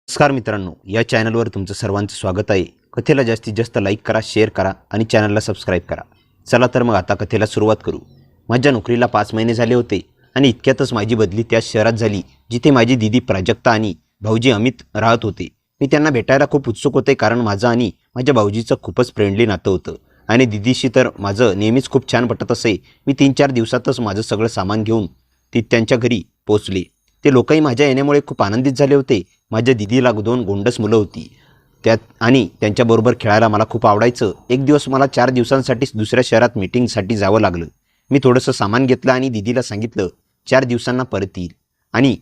नमस्कार मित्रांनो, या चॅनलवर तुमचं सर्वांचं स्वागत आहे. कथेला जास्तीत जास्त लाईक करा, शेअर करा आणि चॅनलला सबस्क्राईब करा. चला तर मग आता कथेला सुरुवात करू. माझ्या नोकरीला 5 महिने झाले होते आणि इतक्यातच माझी बदली त्याच शहरात झाली जिथे माझी दीदी प्राजक्ता आणि भाऊजी अमित राहत होते. मी त्यांना भेटायला खूप उत्सुक होते कारण माझं आणि माझ्या भाऊजीचं खूपच फ्रेंडली नातं होतं आणि दीदीशी तर माझं नेहमीच खूप छान पटत असे. मी 3-4 दिवसातच माझं सगळं सामान घेऊन त्यांच्या घरी पोहोचले. ते लोकही माझ्या येण्यामुळे खूप आनंदित झाले होते. माझ्या दीदीला 2 गोंडस मुलं होती त्यात आणि त्यांच्याबरोबर खेळायला मला खूप आवडायचं. एक दिवस मला 4 दिवसांसाठी दुसऱ्या शहरात मीटिंगसाठी जावं लागलं. मी थोडंसं सामान घेतलं आणि दीदीला सांगितलं 4 दिवसांना परत येईल आणि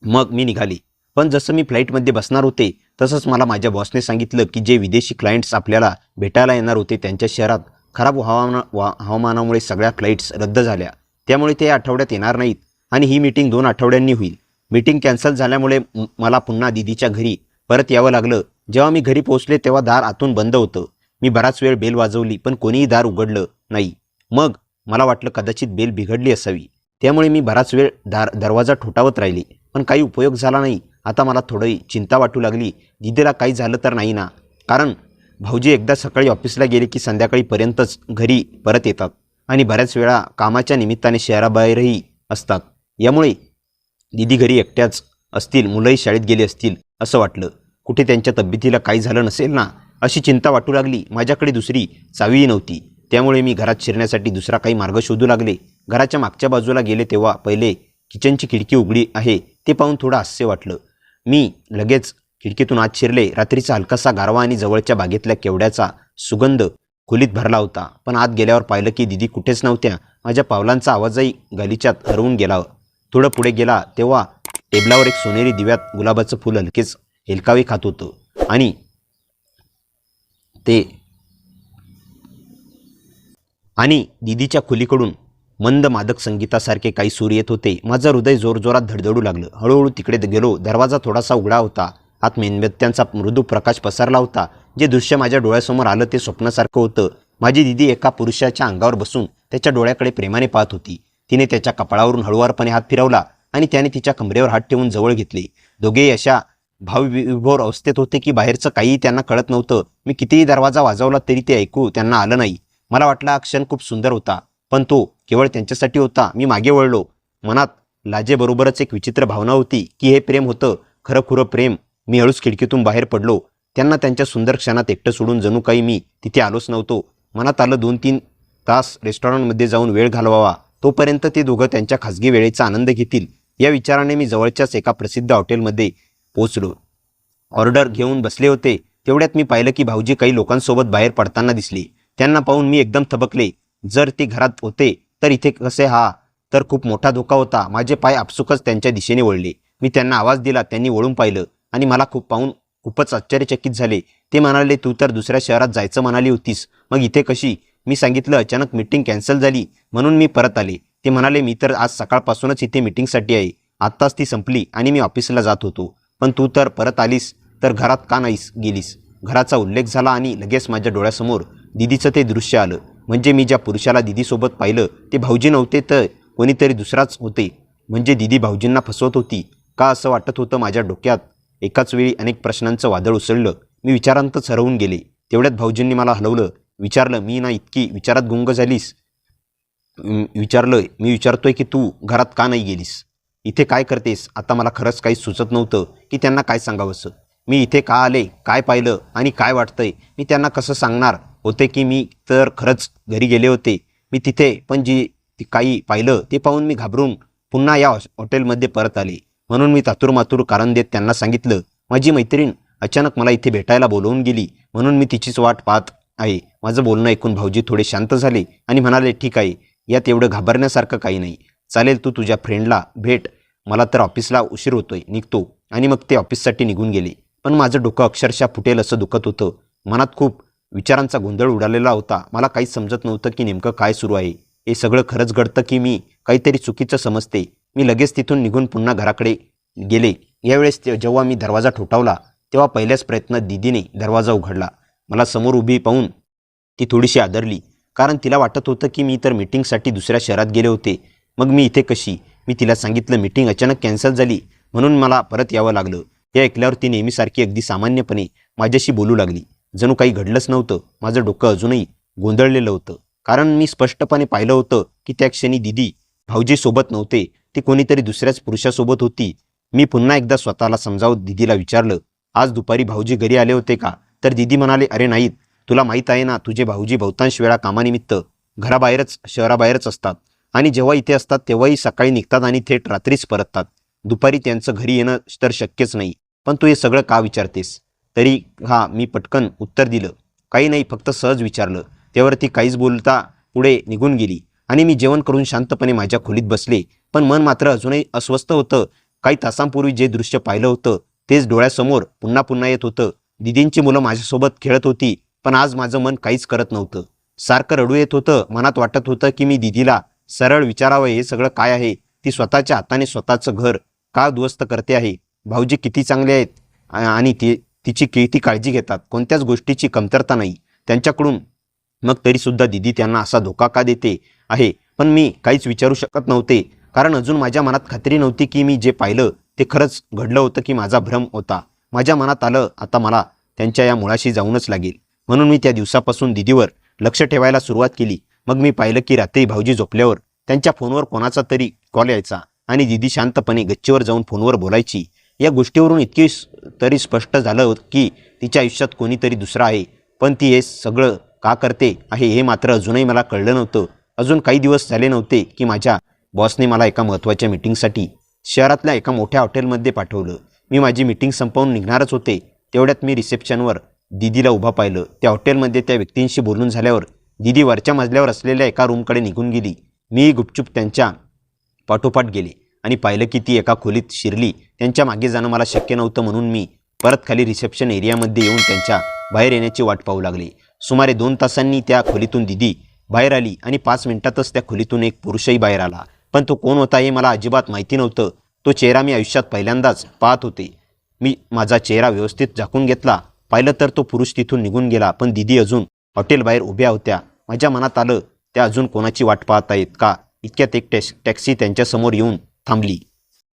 मग मी निघाले. पण जसं मी फ्लाईटमध्ये बसणार होते तसंच मला माझ्या बॉसने सांगितलं की जे विदेशी क्लायंट्स आपल्याला भेटायला येणार होते त्यांच्या शहरात खराब हवामानामुळे सगळ्या फ्लाईट्स रद्द झाल्या. त्यामुळे ते आठवड्यात येणार नाहीत आणि ही मीटिंग 2 आठवड्यांनी होईल. मीटिंग कॅन्सल झाल्यामुळे मला पुन्हा दीदीच्या घरी परत यावं लागलं. जेव्हा मी घरी पोहोचले तेव्हा दार आतून बंद होतं. मी बराच वेळ बेल वाजवली पण कोणीही दार उघडलं नाही. मग मला वाटलं कदाचित बेल बिघडली असावी. त्यामुळे मी बराच वेळ दरवाजा ठोठावत राहिले पण काही उपयोग झाला नाही. आता मला थोडी चिंता वाटू लागली. दीदीला काही झालं तर नाही ना, कारण भाऊजी एकदा सकाळी ऑफिसला गेले की संध्याकाळीपर्यंतच घरी परत येतात आणि बऱ्याच वेळा कामाच्या निमित्ताने शहराबाहेरही असतात. यामुळे दीदी घरी एकट्याच असतील, मुलंही शाळेत गेले असतील असं वाटलं. कुठे त्यांच्या तब्येतीला काही झालं नसेल ना, अशी चिंता वाटू लागली. माझ्याकडे दुसरी चावीही नव्हती. त्यामुळे मी घरात शिरण्यासाठी दुसरा काही मार्ग शोधू लागले. घराच्या मागच्या बाजूला गेले तेव्हा पहिले किचनची खिडकी उघडी आहे ते पाहून थोडं हास्य वाटलं. मी लगेच खिडकीतून आत शिरले. रात्रीचा हलकासा गारवा आणि जवळच्या बागेतल्या केवड्याचा सुगंध खोलीत भरला होता. पण आत गेल्यावर पाहिलं की दीदी कुठेच नव्हत्या. माझ्या पावलांचा आवाजही गलिच्यात हरवून गेला. थोडं पुढे गेला तेव्हा टेबलावर एक सोनेरी दिव्यात गुलाबाचं फूल हलकेच हेलकावे खात होतं आणि दीदीच्या खोलीकडून मंद मादक संगीतासारखे काही सूर येत होते. माझं हृदय जोरजोरात धडधडू लागलं. हळूहळू तिकडे गेलो. दरवाजा थोडासा उघडा होता. आत मेणबत्त्यांचा मृदू प्रकाश पसरला होता. जे दृश्य माझ्या डोळ्यासमोर आलं ते स्वप्नासारखं होतं. माझी दीदी एका पुरुषाच्या अंगावर बसून त्याच्या डोळ्याकडे प्रेमाने पाहत होती. तिने त्याच्या कपाळावरून हळुवारपणे हात फिरवला आणि त्याने तिच्या कमरेवर हात ठेवून जवळ घेतले. दोघेही अशा भावविभोर अवस्थेत होते की बाहेरचं काहीही त्यांना कळत नव्हतं. मी कितीही दरवाजा वाजवला तरी ते ऐकू त्यांना आलं नाही. मला वाटला हा क्षण खूप सुंदर होता पण तो केवळ त्यांच्यासाठी होता. मी मागे वळलो. मनात लाजेबरोबरच एक विचित्र भावना होती की हे प्रेम होतं, खरं प्रेम. मी हळूच खिडकीतून बाहेर पडलो. त्यांना त्यांच्या सुंदर क्षणात एकटं सोडून जणू काही मी तिथे आलोच नव्हतो. मनात आलं 2-3 तास रेस्टॉरंटमध्ये जाऊन वेळ घालवावा. तोपर्यंत ते दोघं त्यांच्या खासगी वेळेचा आनंद घेतील. या विचाराने मी जवळच्याच एका प्रसिद्ध हॉटेलमध्ये पोहोचलो. ऑर्डर घेऊन बसले होते तेवढ्यात मी पाहिलं की भाऊजी काही लोकांसोबत बाहेर पडताना दिसले. त्यांना पाहून मी एकदम थबकले. जर ते घरात होते तर इथे कसे? हा तर खूप मोठा धोका होता. माझे पाय आपसुकच त्यांच्या दिशेने वळले. मी त्यांना आवाज दिला. त्यांनी वळून पाहिलं आणि मला पाहून खूपच आश्चर्यचकित झाले. ते म्हणाले, तू तर दुसऱ्या शहरात जायचं म्हणाली होतीस, मग इथे कशी? मी सांगितलं, अचानक मीटिंग कॅन्सल झाली म्हणून मी परत आले. ते म्हणाले, मी तर आज सकाळपासूनच इथे मीटिंगसाठी आहे. आत्ताच ती संपली आणि मी ऑफिसला जात होतो. पण तू तर परत आलीस तर घरात का नाहीस गेलीस? घराचा उल्लेख झाला आणि लगेच माझ्या डोळ्यासमोर दीदीचं ते दृश्य आलं. म्हणजे मी ज्या पुरुषाला दीदीसोबत पाहिलं ते भाऊजी नव्हते तर कोणीतरी दुसराच होते. म्हणजे दीदी भाऊजींना फसवत होती का असं वाटत होतं. माझ्या डोक्यात एकाच वेळी अनेक प्रश्नांचं वादळ उसळलं. मी विचारांतच हरवून गेले. तेवढ्यात भाऊजींनी मला हलवलं. विचारलं, मी ना इतकी विचारात गुंग झालीस? मी विचारतोय की तू घरात का नाही गेलीस? इथे काय करतेस? आता मला खरंच काही सुचत नव्हतं की त्यांना काय सांगावंसं. मी इथे का आले, काय पाहिलं आणि काय वाटतंय मी त्यांना कसं सांगणार होते की मी तर खरंच घरी गेले होते. मी तिथे पण काही पाहिलं ते पाहून मी घाबरून पुन्हा या हॉटेलमध्ये परत आले. म्हणून मी तातूरमातूर कारण देत त्यांना सांगितलं, माझी मैत्रीण अचानक मला इथे भेटायला बोलवून गेली म्हणून मी तिचीच वाट पाहत आहे. माझं बोलणं ऐकून भाऊजी थोडे शांत झाले आणि म्हणाले, ठीक आहे, यात एवढं घाबरण्यासारखं काही नाही. चालेल, तू तुझ्या फ्रेंडला भेट. मला तर ऑफिसला उशीर होतोय, निघतो. आणि मग ते ऑफिससाठी निघून गेले. पण माझं डोकं अक्षरशः फुटेल असं दुखत होतं. मनात खूप विचारांचा गोंधळ उडालेला होता. मला काहीच समजत नव्हतं की नेमकं काय सुरू आहे. हे सगळं खरंच घडतं की मी काहीतरी चुकीचं समजते. मी लगेच तिथून निघून पुन्हा घराकडे गेले. यावेळेस जेव्हा मी दरवाजा ठोठावला तेव्हा पहिल्याच प्रयत्नात दीदीने दरवाजा उघडला. मला समोर उभी पाहून ती थोडीशी आदरली कारण तिला वाटत होतं की मी तर मीटिंगसाठी दुसऱ्या शहरात गेले होते. मग मी इथे कशी? मी तिला सांगितलं, मीटिंग अचानक कॅन्सल झाली म्हणून मला परत यावं लागलं. हे ऐकल्यावर ती नेहमीसारखी अगदी सामान्यपणे माझ्याशी बोलू लागली. जणू काही घडलंच नव्हतं. माझं डोकं अजूनही गोंधळलेलं होतं, कारण मी स्पष्टपणे पाहिलं होतं की त्या क्षणी दिदी भाऊजीसोबत नव्हते, ती कोणीतरी दुसऱ्याच पुरुषासोबत होती. मी पुन्हा एकदा स्वतःला समजावत दिदीला विचारलं, आज दुपारी भाऊजी घरी आले होते का? तर दिदी म्हणाले, अरे नाहीत. तुला माहीत आहे ना, तुझे भाऊजी बहुतांश वेळा कामानिमित्त घराबाहेरच शहराबाहेरच असतात आणि जेव्हा इथे असतात तेव्हाही सकाळी निघतात आणि थेट रात्रीच परततात. दुपारी त्यांचं घरी येणं तर शक्यच नाही. पण तू हे सगळं का विचारतेस? तरी मी पटकन उत्तर दिलं, काही नाही, फक्त सहज विचारलं. त्यावर ती काहीच बोलता पुढे निघून गेली आणि मी जेवण करून शांतपणे माझ्या खोलीत बसले. पण मन मात्र अजूनही अस्वस्थ होतं. काही तासांपूर्वी जे दृश्य पाहिलं होतं तेच डोळ्यासमोर पुन्हा पुन्हा येत होतं. दिदींची मुलं माझ्यासोबत खेळत होती, पण आज माझं मन काहीच करत नव्हतं. सारखं रडू येत होतं. मनात वाटत होतं की मी दिदीला सरळ विचारावं, हे सगळं काय आहे? ती स्वतःच्या हाताने स्वतःचं घर का उद्ध्वस्त करते आहे? भाऊजी किती चांगले आहेत आणि तिची किती काळजी घेतात. कोणत्याच गोष्टीची कमतरता नाही त्यांच्याकडून. मग तरीसुद्धा दिदी त्यांना असा धोका का देते आहे? पण मी काहीच विचारू शकत नव्हते, कारण अजून माझ्या मनात खात्री नव्हती की मी जे पाहिलं ते खरंच घडलं होतं की माझा भ्रम होता. माझ्या मनात आलं, आता मला त्यांच्या या मुळाशी जाऊनच लागेल. म्हणून मी त्या दिवसापासून दिदीवर लक्ष ठेवायला सुरुवात केली. मग मी पाहिलं की रात्री भाऊजी झोपल्यावर त्यांच्या फोनवर कोणाचा तरी कॉल यायचा आणि दिदी शांतपणे गच्चीवर जाऊन फोनवर बोलायची. या गोष्टीवरून इतकी तरी स्पष्ट झालं की तिच्या आयुष्यात कोणीतरी दुसरा आहे. पण ती हे सगळं का करते आहे हे मात्र अजूनही मला कळलं नव्हतं. अजून काही दिवस झाले नव्हते की माझ्या बॉसने मला एका महत्त्वाच्या मीटिंगसाठी शहरातल्या एका मोठ्या हॉटेलमध्ये पाठवलं. मी माझी मीटिंग संपवून निघणारच होते. तेवढ्यात मी रिसेप्शनवर दिदीला उभा पाहिलं. त्या हॉटेलमध्ये त्या व्यक्तींशी बोलून झाल्यावर दिदी वरच्या मजल्यावर असलेल्या एका रूमकडे निघून गेली. मी गुपचूप त्यांच्या पाठोपाठ गेले आणि पाहिलं की ती एका खोलीत शिरली. त्यांच्या मागे जाणं मला शक्य नव्हतं, म्हणून मी परत खाली रिसेप्शन एरियामध्ये येऊन त्यांच्या बाहेर येण्याची वाट पाहू लागले. सुमारे 2 तासांनी त्या खोलीतून दिदी बाहेर आली आणि 5 मिनिटातच त्या खोलीतून एक पुरुषही बाहेर आला. पण तो कोण होता हे मला अजिबात माहिती नव्हतं. तो चेहरा मी आयुष्यात पहिल्यांदाच पाहत होते. मी माझा चेहरा व्यवस्थित झाकून घेतला. पाहिलं तर तो पुरुष तिथून निघून गेला, पण दिदी अजून हॉटेलबाहेर उभ्या होत्या. माझ्या मनात आलं, त्या अजून कोणाची वाट पाहत आहेत का? इतक्यात एक टॅक्सी त्यांच्यासमोर येऊन थांबली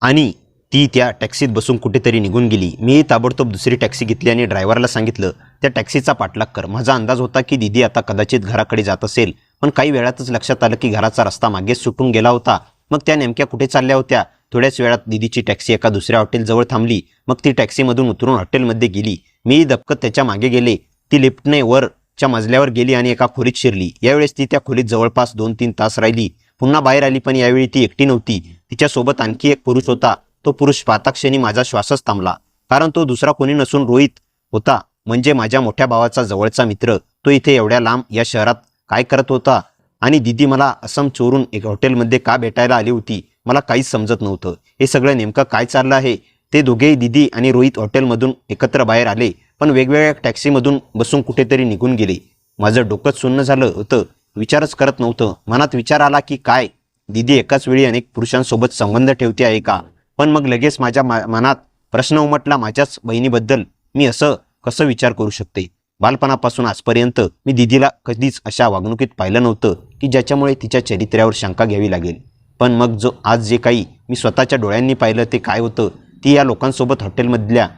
आणि ती त्या टॅक्सीत बसून कुठेतरी निघून गेली. मी ताबडतोब दुसरी टॅक्सी घेतली आणि ड्रायव्हरला सांगितलं, त्या टॅक्सीचा पाठलाग कर. माझा अंदाज होता की दिदी आता कदाचित घराकडे जात असेल, पण काही वेळातच लक्षात आलं की घराचा रस्ता मागेच सुटून गेला होता. मग त्या नेमक्या कुठे चालल्या होत्या? थोड्याच वेळात दिदीची टॅक्सी एका दुसऱ्या हॉटेलजवळ थांबली. मग ती टॅक्सीमधून उतरून हॉटेलमध्ये गेली. मी दबकत त्याच्या मागे गेले. ती लिफ्टने वरच्या मजल्यावर गेली आणि एका खोलीत शिरली. यावेळेस ती त्या खोलीत जवळपास 2-3 तास राहिली. पुन्हा बाहेर आली, पण यावेळी ती एकटी नव्हती. तिच्यासोबत आणखी एक पुरुष होता. तो पुरुष पाहताक्षणी माझा श्वासच थांबला, कारण तो दुसरा कोणी नसून रोहित होता. म्हणजे माझ्या मोठ्या भावाचा जवळचा मित्र. तो इथे एवढ्या लांब या शहरात काय करत होता? आणि दिदी मला असम चोरून एक हॉटेलमध्ये का भेटायला आली होती? मला काहीच समजत नव्हतं. हे सगळं नेमकं काय चाललं आहे? ते दोघेही दिदी आणि रोहित हॉटेलमधून एकत्र बाहेर आले, पण वेगवेगळ्या टॅक्सीमधून बसून कुठेतरी निघून गेले. माझं डोकंच सुन्न झालं होतं. विचारच करत नव्हतं. मनात विचार आला की काय दिदी एकाच वेळी अनेक पुरुषांसोबत संबंध ठेवते आहे का? पण मग लगेच माझ्या मनात प्रश्न उमटला, माझ्याच बहिणीबद्दल मी असं कसं विचार करू शकते? बालपणापासून आजपर्यंत मी दिदीला कधीच अशा वागणुकीत पाहिलं नव्हतं की ज्याच्यामुळे तिच्या चरित्र्यावर शंका घ्यावी लागेल. पण मग आज जे काही मी स्वतःच्या डोळ्यांनी पाहिलं ते काय होतं? ती या लोकांसोबत हॉटेलमधल्या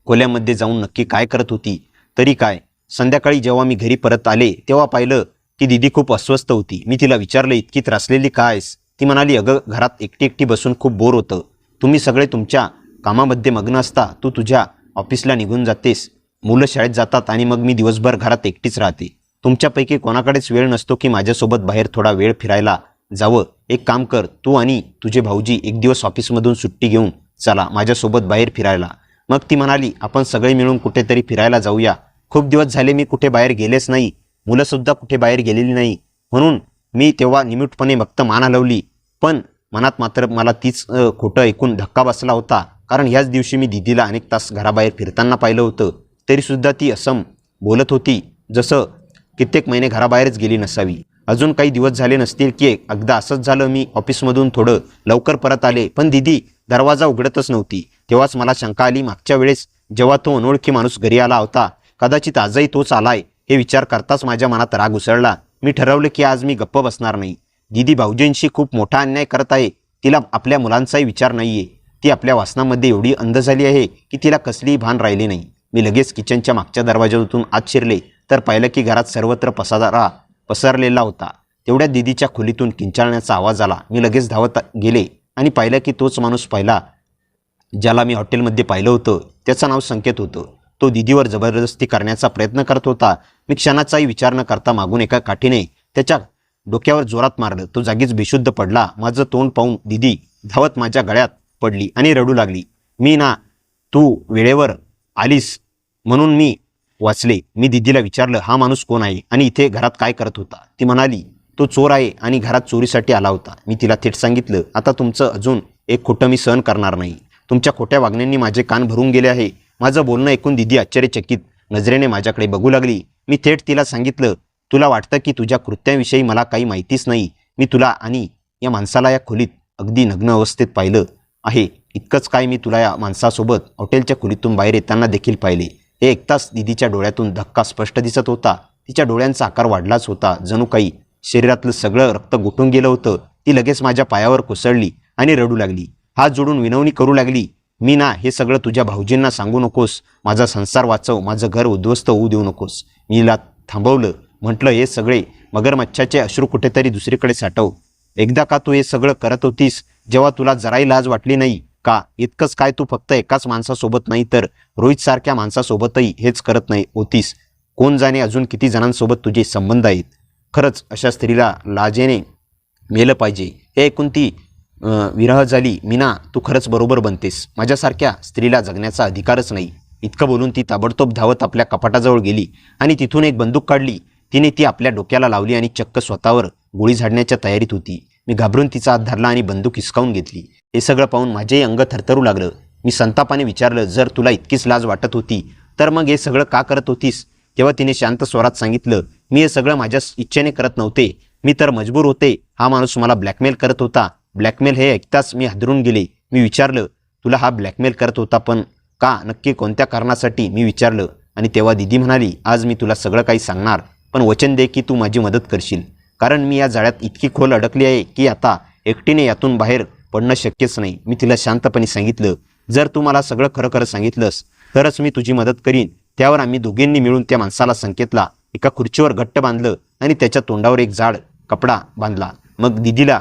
खोल्यामध्ये जाऊन नक्की काय करत होती? तरी काय, संध्याकाळी जेव्हा मी घरी परत आले तेव्हा पाहिलं की दिदी खूप अस्वस्थ होती. मी तिला विचारलं, इतकी त्रासलेली का आहेस? ती म्हणाली, अगं घरात एकटी एकटी बसून खूप बोर होतं. तुम्ही सगळे तुमच्या कामामध्ये मग्न असता. तू तुझ्या ऑफिसला निघून जातेस, मुलं शाळेत जातात आणि मग मी दिवसभर घरात एकटीच राहते. तुमच्यापैकी कोणाकडेच वेळ नसतो की माझ्यासोबत बाहेर थोडा वेळ फिरायला जावं. एक काम कर, तू आणि तुझे भाऊजी एक दिवस ऑफिसमधून सुट्टी घेऊन चला माझ्यासोबत बाहेर फिरायला. मग ती म्हणाली, आपण सगळे मिळून कुठेतरी फिरायला जाऊया. खूप दिवस झाले मी कुठे बाहेर गेलेच नाही, मुलंसुद्धा कुठे बाहेर गेलेली नाही. म्हणून मी तेव्हा निमूटपणे फक्त मान हलवली. पण मनात मात्र मला तीच खोटं ऐकून धक्का बसला होता, कारण ह्याच दिवशी मी दिदीला अनेक तास घराबाहेर फिरताना पाहिलं होतं. तरीसुद्धा ती असं बोलत होती जसं कित्येक महिने घराबाहेरच गेली नसावी. अजून काही दिवस झाले नसतील की एकदा असंच झालं. मी ऑफिसमधून थोडं लवकर परत आले, पण दिदी दरवाजा उघडतच नव्हती. तेव्हाच मला शंका आली, मागच्या वेळेस जेव्हा तो अनोळखी माणूस घरी आला होता, कदाचित आजही तोच आलाय. हे विचार करताच माझ्या मनात राग उसळला. मी ठरवलं की आज मी गप्प बसणार नाही. दिदी भाऊजींशी खूप मोठा अन्याय करत आहे. तिला आपल्या मुलांचाही विचार नाहीये. ती आपल्या वासनामध्ये एवढी अंध झाली आहे की तिला कसलीही भान राहिली नाही. मी लगेच किचनच्या मागच्या दरवाजातून आत शिरले तर पाहिलं की घरात सर्वत्र पसारा पसरलेला होता. तेवढ्या दीदीच्या खोलीतून किंचाळण्याचा आवाज आला. मी लगेच धावत गेले आणि पाहिलं की तोच माणूस पहिला ज्याला मी हॉटेलमध्ये पाहिलं होतं त्याचं नाव संकेत होतं. तो दीदीवर जबरदस्ती करण्याचा प्रयत्न करत होता. मी क्षणाचाही विचार न करता मागून एका काठीने त्याच्या डोक्यावर जोरात मारलं. तो जागीच बेशुद्ध पडला. माझं तोंड पाहून दीदी धावत माझ्या गळ्यात पडली आणि रडू लागली. मी ना तू वेळेवर आलीस म्हणून मी वाचले. मी दीदीला विचारलं, हा माणूस कोण आहे आणि इथे घरात काय करत होता? ती म्हणाली, तो चोर आहे आणि घरात चोरीसाठी आला होता. मी तिला थेट सांगितलं, आता तुमचं अजून एक खोटं मी सहन करणार नाही. तुमच्या खोट्या वागण्यांनी माझे कान भरून गेले आहे. माझं बोलणं ऐकून दीदी आश्चर्यचकित नजरेने माझ्याकडे बघू लागली. मी थेट तिला सांगितलं, तुला वाटतं की तुझ्या कृत्याविषयी मला काही माहितीच नाही. मी तुला आणि या माणसाला या खोलीत अगदी नग्न अवस्थेत पाहिलं आहे. इतकंच काय, मी तुला या माणसासोबत हॉटेलच्या खोलीतून बाहेर येताना देखील पाहिले. हे ऐकताच दीदीच्या डोळ्यातून धक्का स्पष्ट दिसत होता. तिच्या डोळ्यांचा आकार वाढलाच होता. जणू काही शरीरातलं सगळं रक्त गोठून गेलं होतं. ती लगेच माझ्या पायावर कोसळली आणि रडू लागली. हात जोडून विनवणी करू लागली, मी ना हे सगळं तुझ्या भाऊजींना सांगू नकोस. माझा संसार वाचव, माझं घर उद्ध्वस्त होऊ देऊ नकोस. मी हिला थांबवलं. म्हटलं, हे सगळे मगरमच्छाचे अश्रू कुठेतरी दुसरीकडे साठव. एकदा का तू हे सगळं करत होतीस जेव्हा तुला जराही लाज वाटली नाही का? इतकंच काय, तू फक्त एकाच माणसासोबत नाही तर रोहितसारख्या माणसासोबतही हेच करत नाही होतीस? कोण जाणे अजून किती जणांसोबत तुझे संबंध आहेत? खरंच अशा स्त्रीला लाजेने मेलं पाहिजे. हे ऐकून ती विरह झाली. मीना, तू खरंच बरोबर बनतेस. माझ्यासारख्या स्त्रीला जगण्याचा अधिकारच नाही. इतकं बोलून ती ताबडतोब धावत आपल्या कपाटाजवळ गेली आणि तिथून एक बंदूक काढली. तिने ती आपल्या डोक्याला लावली आणि चक्क स्वतःवर गोळी झाडण्याच्या तयारीत होती. मी घाबरून तिचा हात धरला आणि बंदूक हिसकावून घेतली. हे सगळं पाहून माझेही अंग थरथरू लागलं. मी संतापाने विचारलं, जर तुला इतकीच लाज वाटत होती तर मग हे सगळं का करत होतीस? तेव्हा तिने शांत स्वरात सांगितलं, मी हे सगळं माझ्या इच्छेने करत नव्हते. मी तर मजबूर होते. हा माणूस मला ब्लॅकमेल करत होता. ब्लॅकमेल हे ऐकताच मी हादरून गेले. मी विचारलं, तुला हा ब्लॅकमेल करत होता, पण का? नक्की कोणत्या कारणासाठी? मी विचारलं. आणि तेव्हा दीदी म्हणाली, आज मी तुला सगळं काही सांगणार, पण वचन दे की तू माझी मदत करशील. कारण मी या जाळ्यात इतकी खोल अडकली आहे की आता एकटीने यातून बाहेर पडणं शक्यच नाही. मी तिला शांतपणे सांगितलं, जर तू मला सगळं खरं खरं सांगितलंस तरच मी तुझी मदत करीन. त्यावर आम्ही दोघींनी मिळून त्या माणसाला संकेतला एका खुर्चीवर घट्ट बांधलं आणि त्याच्या तोंडावर एक जाड कपडा बांधला. मग दीदीला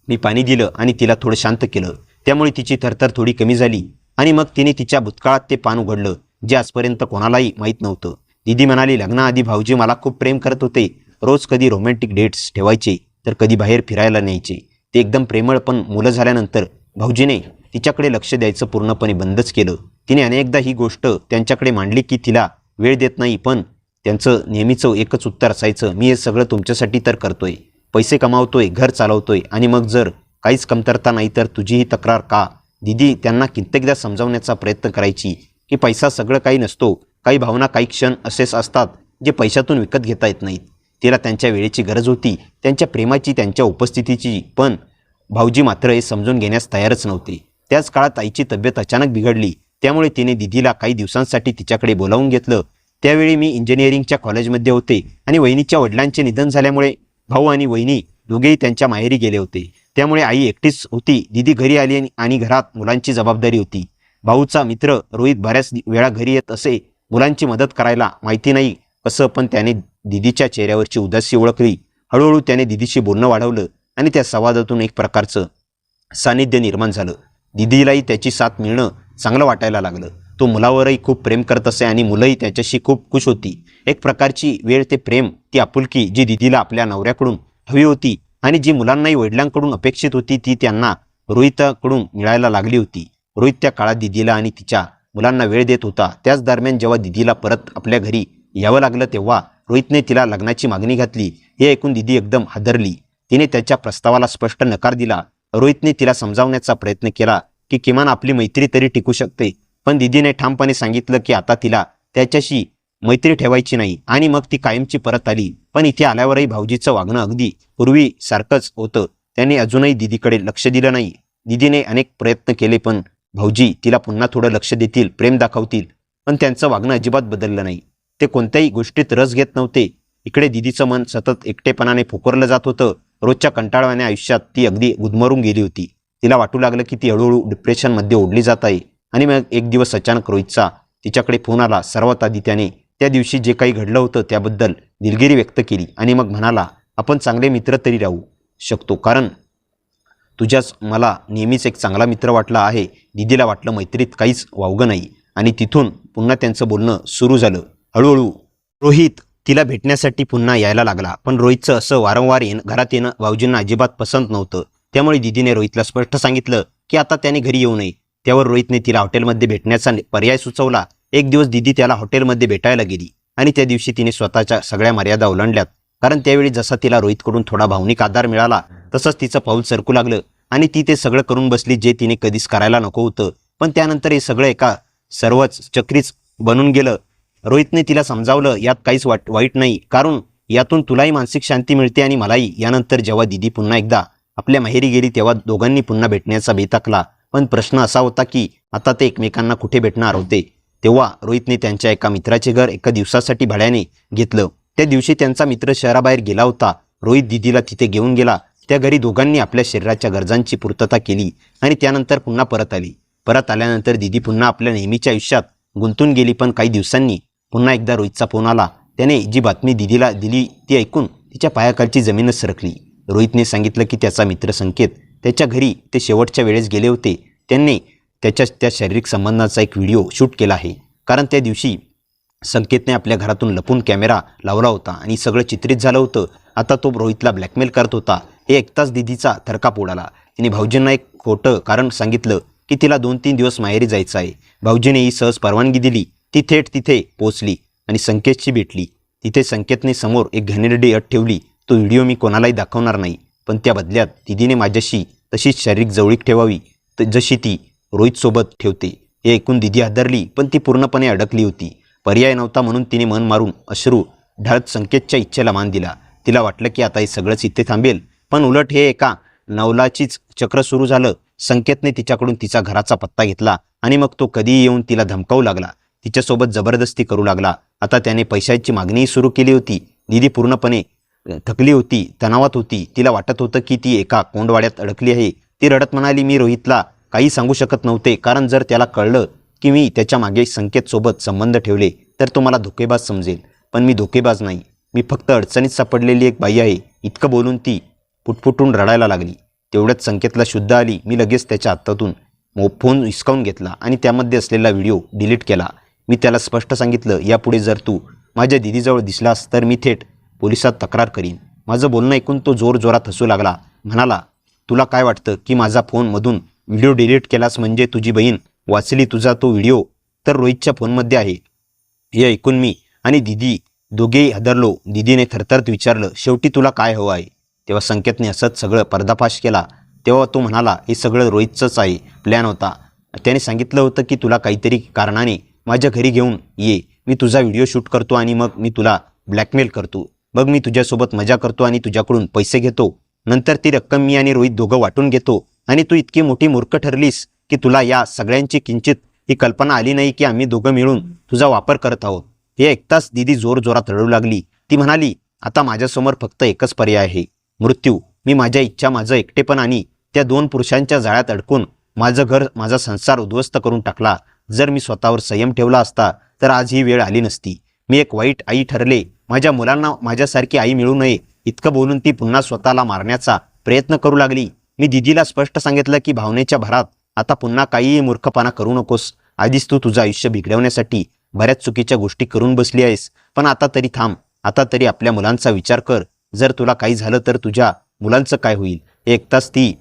मी पाणी दिलं आणि तिला थोडं शांत केलं. त्यामुळे तिची थरथर थोडी कमी झाली आणि मग तिने तिच्या भूतकाळात ते पान उघडलं जे आजपर्यंत कोणालाही माहीत नव्हतं. दीदी म्हणाली, लग्नाआधी भाऊजी मला खूप प्रेम करत होते. रोज कधी रोमॅन्टिक डेट्स ठेवायचे तर कधी बाहेर फिरायला न्यायचे. ते एकदम प्रेमळ, पण मुलं झाल्यानंतर भाऊजीने तिच्याकडे लक्ष द्यायचं पूर्णपणे बंदच केलं. तिने अनेकदा ही गोष्ट त्यांच्याकडे मांडली की तिला वेळ देत नाही, पण त्यांचं नेहमीचं एकच उत्तर असायचं, मी हे सगळं तुमच्यासाठी तर करतोय, पैसे कमावतोय, घर चालवतोय, आणि मग जर काहीच कमतरता नाही तर तुझी ही तक्रार का? दीदी त्यांना कित्येकदा समजावण्याचा प्रयत्न करायची की पैसा सगळं काही नसतो. काही भावना, काही क्षण असेच असतात जे पैशातून विकत घेता येत नाहीत. तिला त्यांच्या वेळेची गरज होती, त्यांच्या प्रेमाची, त्यांच्या उपस्थितीची, पण भाऊजी मात्र हे समजून घेण्यास तयारच नव्हते. त्याच काळात आईची तब्येत अचानक बिघडली. त्यामुळे तिने दीदीला काही दिवसांसाठी तिच्याकडे बोलावून घेतलं. त्यावेळी मी इंजिनिअरिंगच्या कॉलेजमध्ये होते आणि वहिनीच्या वडिलांचे निधन झाल्यामुळे भाऊ आणि वहिनी दोघेही त्यांच्या माहेरी गेले होते. त्यामुळे आई एकटीच होती. दीदी घरी आली आणि घरात मुलांची जबाबदारी होती. भाऊचा मित्र रोहित बऱ्याच वेळा घरी येत असे मुलांची मदत करायला. माहिती नाही कसं, पण त्याने दीदीच्या चेहऱ्यावरची उदासी ओळखली. हळूहळू त्याने दीदीशी बोलणं वाढवलं आणि त्या संवादातून एक प्रकारचं सानिध्य निर्माण झालं. दीदीलाही त्याची साथ मिळणं चांगलं वाटायला लागलं. तो मुलावरही खूप प्रेम करत असे आणि मुलंही त्याच्याशी खूप खुश होती. एक प्रकारची वेळ, ते प्रेम, ती आपुलकी जी दीदीला आपल्या नवऱ्याकडून हवी होती आणि जी मुलांनाही वडिलांकडून अपेक्षित होती, ती त्यांना रोहितकडून मिळायला लागली होती. रोहित त्या काळात दीदीला आणि तिच्या मुलांना वेळ देत होता. त्याच दरम्यान जेव्हा दीदीला परत आपल्या घरी यावं लागलं तेव्हा रोहितने तिला लग्नाची मागणी घातली. हे ऐकून दीदी एकदम हादरली. तिने त्याच्या प्रस्तावाला स्पष्ट नकार दिला. रोहितने तिला समजावण्याचा प्रयत्न केला की किमान आपली मैत्री तरी टिकू शकते, पण दीदीने ठामपणे सांगितलं की आता तिला त्याच्याशी मैत्री ठेवायची नाही आणि मग ती कायमची परत आली. पण इथे आल्यावरही भाऊजीचं वागणं अगदी पूर्वीसारखंच होतं. त्याने अजूनही दीदीकडे लक्ष दिलं नाही. दीदीने अनेक प्रयत्न केले, पण भाऊजी तिला पुन्हा थोडं लक्ष देतील, प्रेम दाखवतील, पण त्यांचं वागणं अजिबात बदललं नाही. ते कोणत्याही गोष्टीत रस घेत नव्हते. इकडे दीदीचं मन सतत एकटेपणाने पोखरलं जात होतं. रोजच्या कंटाळवाण्या आयुष्यात ती अगदी गुदमरून गेली होती. तिला वाटू लागलं की ती हळूहळू डिप्रेशनमध्ये ओढली जात आहे. आणि मग एक दिवस अचानक रोहितचा तिच्याकडे फोन आला. सर्वात आधी त्याने त्या दिवशी जे काही घडलं होतं त्याबद्दल दिलगिरी व्यक्त केली आणि मग म्हणाला, आपण चांगले मित्र तरी राहू शकतो, कारण तुझ्याच मला नेहमीच एक चांगला मित्र वाटला आहे. दीदीला वाटलं मैत्रीत काहीच वावगं नाही आणि तिथून पुन्हा त्यांचं बोलणं सुरू झालं. हळूहळू रोहित तिला भेटण्यासाठी पुन्हा यायला लागला. पण रोहितचं असं वारंवार घरात येणं भाऊजींना अजिबात पसंत नव्हतं. त्यामुळे दीदीने रोहितला स्पष्ट सांगितलं की आता त्याने घरी येऊ नये. त्यावर रोहितने तिला हॉटेलमध्ये भेटण्याचा पर्याय सुचवला. एक दिवस दीदी त्याला हॉटेलमध्ये भेटायला गेली आणि त्या दिवशी तिने स्वतःच्या सगळ्या मर्यादा ओलांडल्यात. कारण त्यावेळी जसा तिला रोहितकडून थोडा भावनिक आधार मिळाला तसंच तिचं पाऊल सरकू लागलं आणि ती ते सगळं करून बसली जे तिने कधीच करायला नको होतं. पण त्यानंतर हे सगळं एका सर्वच चक्रीच बनून गेलं. रोहितने तिला समजावलं, यात काहीच वाईट नाही, कारण यातून तुलाही मानसिक शांती मिळते आणि मलाही. यानंतर जेव्हा दीदी पुन्हा एकदा आपल्या माहेरी गेली तेव्हा दोघांनी पुन्हा भेटण्याचा बेत आखला. पण प्रश्न असा होता की आता ते एकमेकांना कुठे भेटणार होते. तेव्हा रोहितने त्यांच्या एका मित्राचे घर एका दिवसासाठी भाड्याने घेतलं. त्या दिवशी त्यांचा मित्र शहराबाहेर गेला होता. रोहित दीदीला तिथे घेऊन गेला. त्या घरी दोघांनी आपल्या शरीराच्या गरजांची पूर्तता केली आणि त्यानंतर पुन्हा परत आली. परत आल्यानंतर दीदी पुन्हा आपल्या नेहमीच्या आयुष्यात गुंतून गेली. पण काही दिवसांनी पुन्हा एकदा रोहितचा फोन आला. त्याने जी बातमी दीदीला दिली ती ऐकून तिच्या पायाखालची जमीनच सरकली. रोहितने सांगितलं की त्याचा मित्र संकेत त्याच्या घरी ते शेवटच्या वेळेस गेले होते. त्यांनी त्या शारीरिक संबंधाचा एक व्हिडिओ शूट केला आहे. कारण त्या दिवशी संकेतने आपल्या घरातून लपून कॅमेरा लावला होता आणि सगळं चित्रित झालं होतं. आता तो रोहितला ब्लॅकमेल करत होता. हे ऐकताच दीदीचा थरकाप उडाला. तिने भाऊजींना एक खोटं कारण सांगितलं की तिला 2-3 दिवस माहेरी जायचं आहे. भाऊजीने ही सहज परवानगी दिली. ती थेट तिथे पोचली आणि संकेतशी भेटली. तिथे संकेतने समोर एक घाणेरडी अट ठेवली, तो व्हिडिओ मी कोणालाही दाखवणार नाही, पण त्या बदल्यात दीदीने माझ्याशी तशीच शारीरिक जवळीक ठेवावी जशी ती रोहितसोबत ठेवते. हे ऐकून दीदी हादरली, पण ती पूर्णपणे अडकली होती. पर्याय नव्हता म्हणून तिने मन मारून अश्रू ढाळत संकेतच्या इच्छेला मान दिला. तिला वाटलं की आता हे सगळंच इथे थांबेल, पण उलट हे एका नवलाचीच चक्र सुरू झालं. संकेतने तिच्याकडून तिचा घराचा पत्ता घेतला आणि मग तो कधीही येऊन तिला धमकावू लागला, तिच्यासोबत जबरदस्ती करू लागला. आता त्याने पैशाची मागणीही सुरू केली होती. दीदी पूर्णपणे थकली होती, तणावात होती. तिला वाटत होतं की ती एका कोंडवाड्यात अडकली आहे. ती रडत म्हणाली, मी रोहितला काही सांगू शकत नव्हते, कारण जर त्याला कळलं की मी त्याच्या मागे संकेतसोबत संबंध ठेवले तर तो मला धोकेबाज समजेल. पण मी धोकेबाज नाही, मी फक्त अडचणीत सापडलेली एक बाई आहे. इतकं बोलून ती पुटपुटून रडायला लागली. तेवढ्यात संकेतला शुद्ध आली. मी लगेच त्याच्या हातातून फोन हिसकावून घेतला आणि त्यामध्ये असलेला व्हिडिओ डिलीट केला. मी त्याला स्पष्ट सांगितलं, यापुढे जर तू माझ्या दीदीजवळ दिसलास तर मी थेट पोलिसात तक्रार करीन. माझं बोलणं ऐकून तो जोरजोरात हसू लागला. म्हणाला, तुला काय वाटतं की माझा फोनमधून व्हिडिओ डिलीट केलास म्हणजे तुझी बहीण वाचली? तुझा तो व्हिडिओ तर रोहितच्या फोनमध्ये आहे. हे ऐकून मी आणि दीदी दोघेही हादरलो. दीदीने थरथरत विचारलं, शेवटी तुला काय हवं आहे? तेव्हा संकेतने असंच सगळं पर्दाफाश केला. तेव्हा तो म्हणाला, हे सगळं रोहितचंच आहे, प्लॅन होता. त्याने सांगितलं होतं की तुला काहीतरी कारणाने माझ्या घरी घेऊन ये. मी तुझा व्हिडिओ शूट करतो आणि मग मी तुला ब्लॅकमेल करतो. मग मी तुझ्यासोबत मजा करतो आणि तुझ्याकडून पैसे घेतो. नंतर ती रक्कम मी आणि रोहित दोघं वाटून घेतो. आणि तू इतकी मोठी मूर्ख ठरलीस की तुला या सगळ्यांची किंचित ही कल्पना आली नाही की आम्ही दोघं मिळून तुझा वापर करत आहोत. हे ऐकताच दीदी जोरजोरात रडू लागली. ती म्हणाली, आता माझ्यासमोर फक्त एकच पर्याय आहे, मृत्यू. मी माझ्या इच्छा, माझं एकटेपण आणि त्या 2 पुरुषांच्या जाळ्यात अडकून माझं घर, माझा संसार उद्ध्वस्त करून टाकला. जर मी स्वतःवर संयम ठेवला असता तर आज ही वेळ आली नसती. मी एक वाईट आई ठरले. माझ्या मुलांना माझ्यासारखी आई मिळू नये. इतकं बोलून ती पुन्हा स्वतःला मारण्याचा प्रयत्न करू लागली. मी दीदीला स्पष्ट सांगितलं की भावनेच्या भरात आता पुन्हा काहीही मूर्खपणा करू नकोस. आधीच तू तुझं आयुष्य बिघडवण्यासाठी बऱ्याच चुकीच्या गोष्टी करून बसली आहेस. पण आता तरी थांब. आता तरी आपल्या मुलांचा विचार कर. जर तुला काही झालं तर तुझ्या मुलांचं काय होईल? हे ऐकताच ती